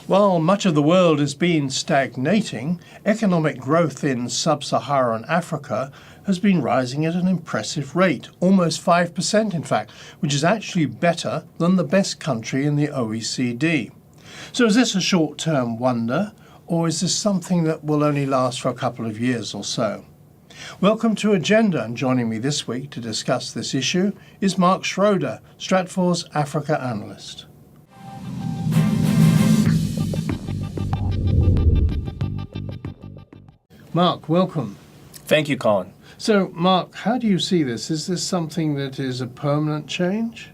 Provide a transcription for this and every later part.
While much of the world has been stagnating, economic growth in sub-Saharan Africa has been rising at an impressive rate, almost 5% in fact, which is actually better than the best country in the OECD. So is this a short-term wonder, or is this something that will only last for a couple of years or so? Welcome to Agenda, and joining me this week to discuss this issue is Mark Schroeder, Stratfor's Africa analyst. Mark, welcome. Thank you, Colin. So, Mark, how do you see this? Is this something that is a permanent change?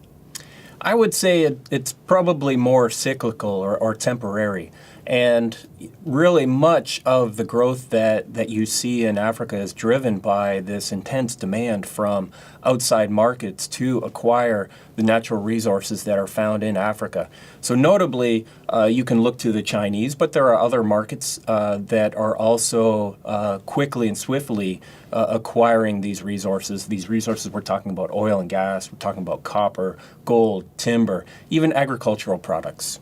I would say it's probably more cyclical or temporary. And really much of the growth that you see in Africa is driven by this intense demand from outside markets to acquire the natural resources that are found in Africa. So notably, you can look to the Chinese, but there are other markets that are also quickly and swiftly acquiring these resources. These resources, we're talking about oil and gas, we're talking about copper, gold, timber, even agricultural products.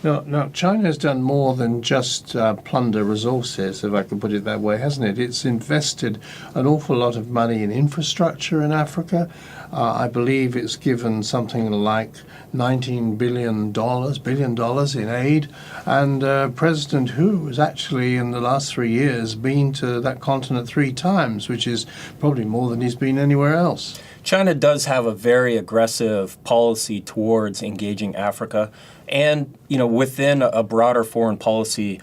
Now, China has done more than just plunder resources, if I can put it that way, hasn't it? It's invested an awful lot of money in infrastructure in Africa. I believe it's given something like $19 billion in aid. And President Hu has actually, in the last 3 years, been to that continent 3 times, which is probably more than he's been anywhere else. China does have a very aggressive policy towards engaging Africa, and within a broader foreign policy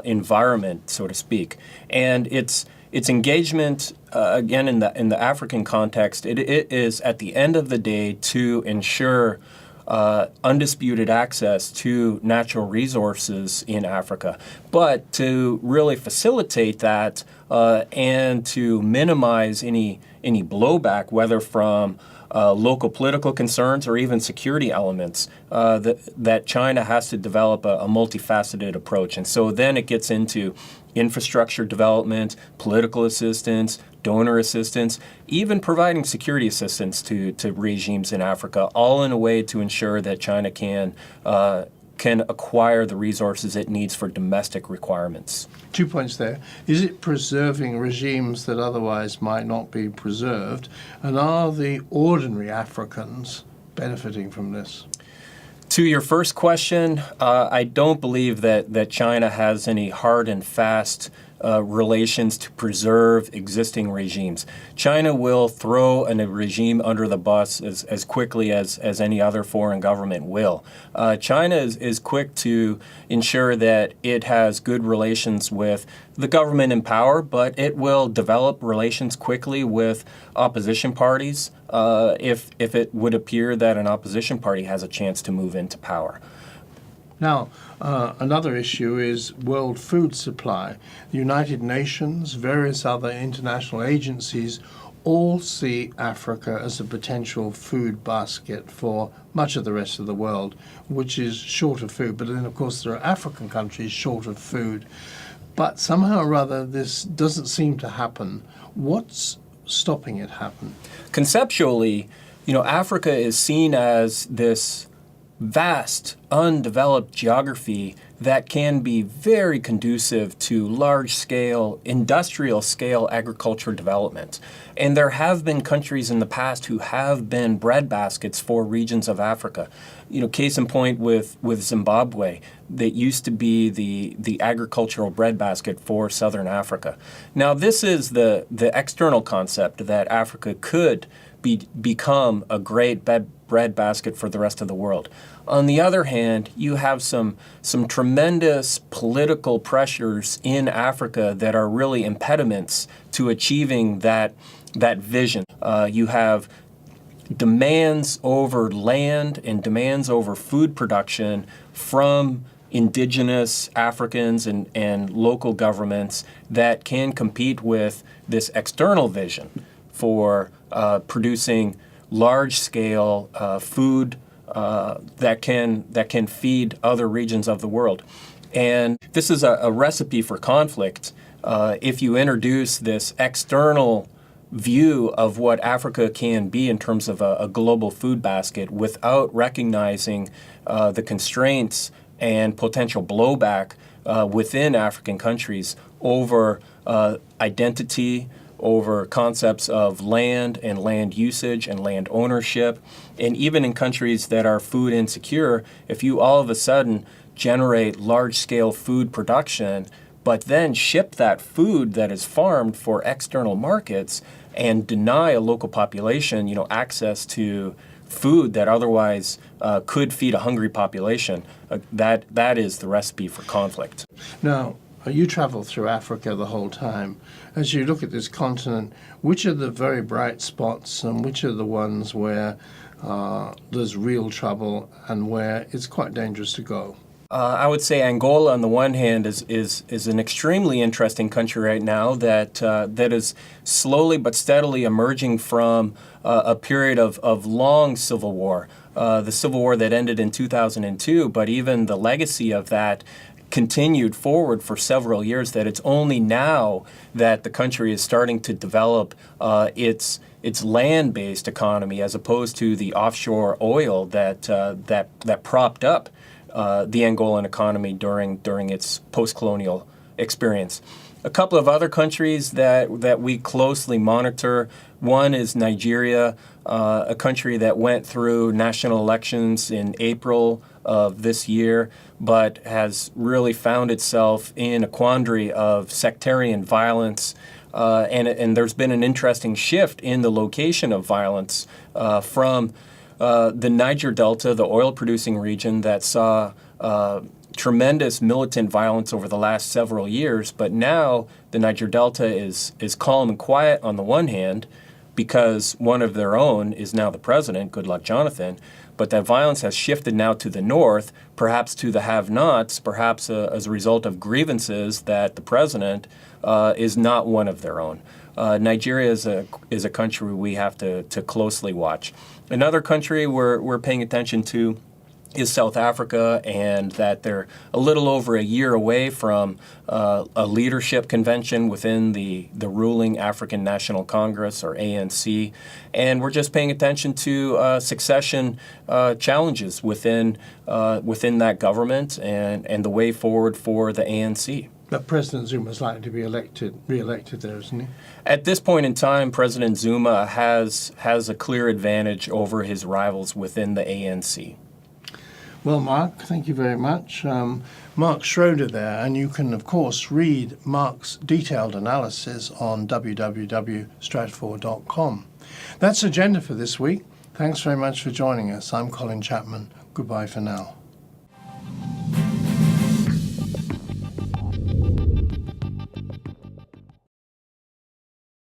environment, so to speak. And its engagement, again, in the African context, it is at the end of the day to ensure undisputed access to natural resources in Africa, but to really facilitate that and to minimize any blowback, whether from local political concerns or even security elements, that China has to develop a multifaceted approach. And so then it gets into infrastructure development, political assistance, donor assistance, even providing security assistance to regimes in Africa, all in a way to ensure that China can acquire the resources it needs for domestic requirements. 2 points there. Is it preserving regimes that otherwise might not be preserved? And are the ordinary Africans benefiting from this? To your first question, I don't believe that China has any hard and fast relations to preserve existing regimes. China will throw a regime under the bus as quickly as any other foreign government will. China is quick to ensure that it has good relations with the government in power, but it will develop relations quickly with opposition parties if it would appear that an opposition party has a chance to move into power. Now, another issue is world food supply. The United Nations, various other international agencies all see Africa as a potential food basket for much of the rest of the world, which is short of food. But then, of course, there are African countries short of food. But somehow or other, this doesn't seem to happen. What's stopping it happen? Conceptually, Africa is seen as this vast, undeveloped geography that can be very conducive to large-scale, industrial-scale agriculture development. And there have been countries in the past who have been breadbaskets for regions of Africa. Case in point with Zimbabwe, that used to be the agricultural breadbasket for Southern Africa. Now, this is the external concept that Africa could become a great breadbasket for the rest of the world. On the other hand, you have some tremendous political pressures in Africa that are really impediments to achieving that vision. You have demands over land and demands over food production from indigenous Africans and local governments that can compete with this external vision for producing large-scale food that can feed other regions of the world. And this is a recipe for conflict if you introduce this external view of what Africa can be in terms of a global food basket without recognizing the constraints and potential blowback within African countries over identity, over concepts of land and land usage and land ownership. And even in countries that are food insecure, if you all of a sudden generate large-scale food production, but then ship that food that is farmed for external markets and deny a local population, access to food that otherwise could feed a hungry population, that is the recipe for conflict. Now, you travel through Africa the whole time. As you look at this continent, which are the very bright spots and which are the ones where there's real trouble and where it's quite dangerous to go? I would say Angola, on the one hand, is an extremely interesting country right now that is slowly but steadily emerging from a period of long civil war. The civil war that ended in 2002, but even the legacy of that continued forward for several years, that it's only now that the country is starting to develop its land-based economy as opposed to the offshore oil that propped up the Angolan economy during its post-colonial experience. A couple of other countries that we closely monitor. One is Nigeria, a country that went through national elections in April of this year, but has really found itself in a quandary of sectarian violence. And there's been an interesting shift in the location of violence from the Niger Delta, the oil-producing region that saw tremendous militant violence over the last several years, but now the Niger Delta is calm and quiet on the one hand, because one of their own is now the president, Goodluck Jonathan, but that violence has shifted now to the north, perhaps to the have-nots, perhaps as a result of grievances that the president is not one of their own. Nigeria is a country we have to closely watch. Another country we're paying attention to is South Africa, and that they're a little over a year away from a leadership convention within the ruling African National Congress, or ANC, and we're just paying attention to succession challenges within that government and the way forward for the ANC. But President Zuma is likely to be re-elected there, isn't he? At this point in time, President Zuma has a clear advantage over his rivals within the ANC. Well, Mark, thank you very much. Mark Schroeder there, and you can, of course, read Mark's detailed analysis on www.stratfor.com. That's Agenda for this week. Thanks very much for joining us. I'm Colin Chapman. Goodbye for now.